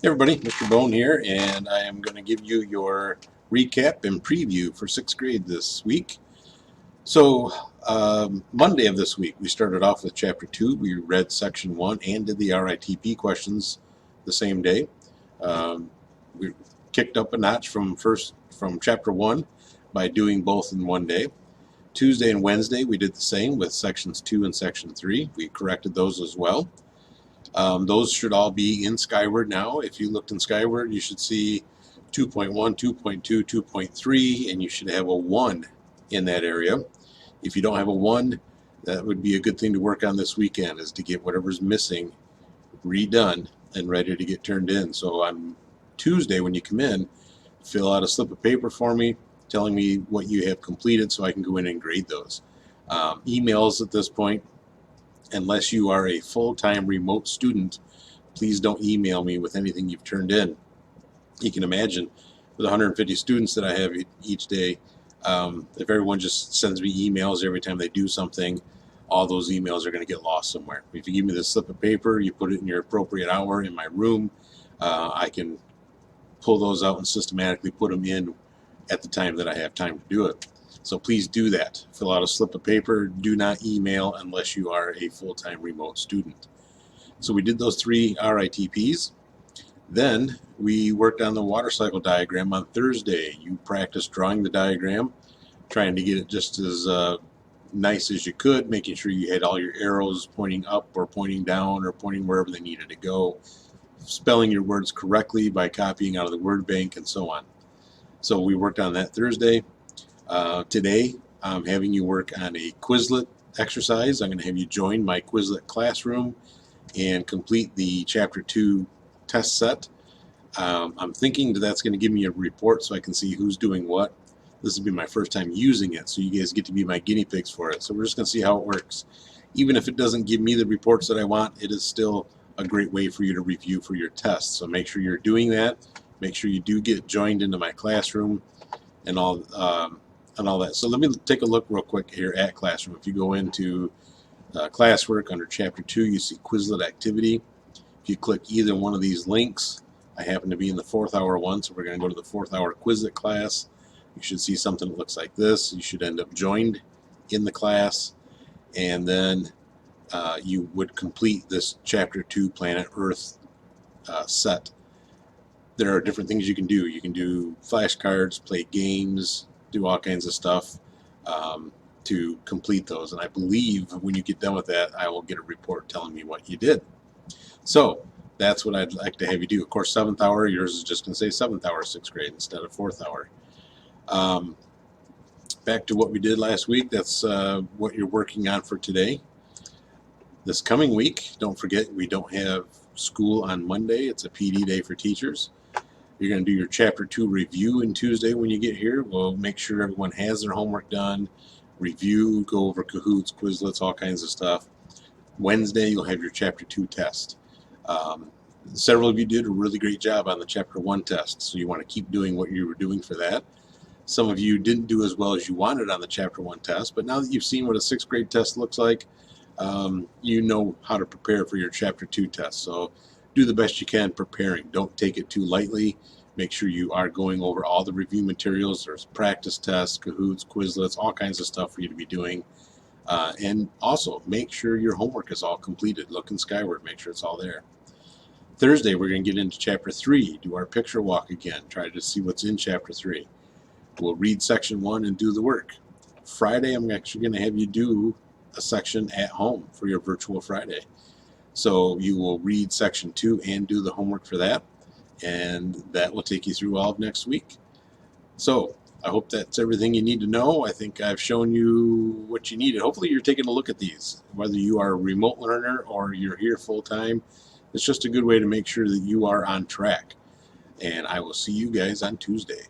Hey everybody, Mr. Bone here, and I am going to give you your recap and preview for 6th grade this week. So, Monday of this week, we started off with Chapter 2. We read Section 1 and did the RITP questions the same day. We kicked up a notch from Chapter 1 by doing both in one day. Tuesday and Wednesday, we did the same with Sections 2 and Section 3. We corrected those as well. Those should all be in Skyward now. If you looked in Skyward, you should see 2.1, 2.2, 2.3, and you should have a 1 in that area. If you don't have a 1, that would be a good thing to work on this weekend, is to get whatever's missing redone and ready to get turned in. So on Tuesday when you come in, fill out a slip of paper for me telling me what you have completed so I can go in and grade those. Emails at this point, unless you are a full-time remote student, please don't email me with anything you've turned in. You can imagine with 150 students that I have each day, if everyone just sends me emails every time they do something, all those emails are going to get lost somewhere. If you give me this slip of paper, you put it in your appropriate hour in my room, I can pull those out and systematically put them in at the time that I have time to do it. So please do that. Fill out a slip of paper. Do not email unless you are a full-time remote student. So we did those 3 RITPs. Then we worked on the water cycle diagram on Thursday. You practiced drawing the diagram, trying to get it just as nice as you could, making sure you had all your arrows pointing up or pointing down or pointing wherever they needed to go, spelling your words correctly by copying out of the word bank, and so on. So we worked on that Thursday. Today, I'm having you work on a Quizlet exercise. I'm going to have you join my Quizlet classroom and complete the Chapter 2 test set. I'm thinking that's going to give me a report so I can see who's doing what. This will be my first time using it, so you guys get to be my guinea pigs for it. So we're just going to see how it works. Even if it doesn't give me the reports that I want, it is still a great way for you to review for your tests. So make sure you're doing that. Make sure you do get joined into my classroom and all that. So let me take a look real quick here at Classroom. If you go into classwork under Chapter 2, you see Quizlet activity. If you click either one of these links, I happen to be in the 4th hour one, so we're going to go to the 4th hour Quizlet class. You should see something that looks like this. You should end up joined in the class, and then you would complete this Chapter 2 Planet Earth set. There are different things you can do. You can do flashcards, play games, do all kinds of stuff to complete those. And I believe when you get done with that, I will get a report telling me what you did. So that's what I'd like to have you do. Of course, 7th hour, yours is just going to say 7th hour 6th grade instead of 4th hour. Back to what we did last week, that's what you're working on for today. This coming week, don't forget, we don't have school on Monday. It's a PD day for teachers. You're going to do your Chapter 2 review on Tuesday when you get here. We'll make sure everyone has their homework done, review, go over Kahoots, Quizlets, all kinds of stuff. Wednesday, you'll have your Chapter 2 test. Several of you did a really great job on the Chapter 1 test, so you want to keep doing what you were doing for that. Some of you didn't do as well as you wanted on the Chapter 1 test, but now that you've seen what a 6th grade test looks like, you know how to prepare for your Chapter 2 test. So do the best you can preparing. Don't take it too lightly. Make sure you are going over all the review materials. There's practice tests, Kahoots, Quizlets, all kinds of stuff for you to be doing. And also make sure your homework is all completed. Look in Skyward, make sure it's all there. Thursday, we're going to get into Chapter 3, do our picture walk again, try to see what's in Chapter 3. We'll read Section 1 and do the work. Friday, I'm actually going to have you do a section at home for your virtual Friday. So you will read Section 2 and do the homework for that, and that will take you through all of next week. So I hope that's everything you need to know. I think I've shown you what you needed. Hopefully you're taking a look at these. Whether you are a remote learner or you're here full-time, it's just a good way to make sure that you are on track. And I will see you guys on Tuesday.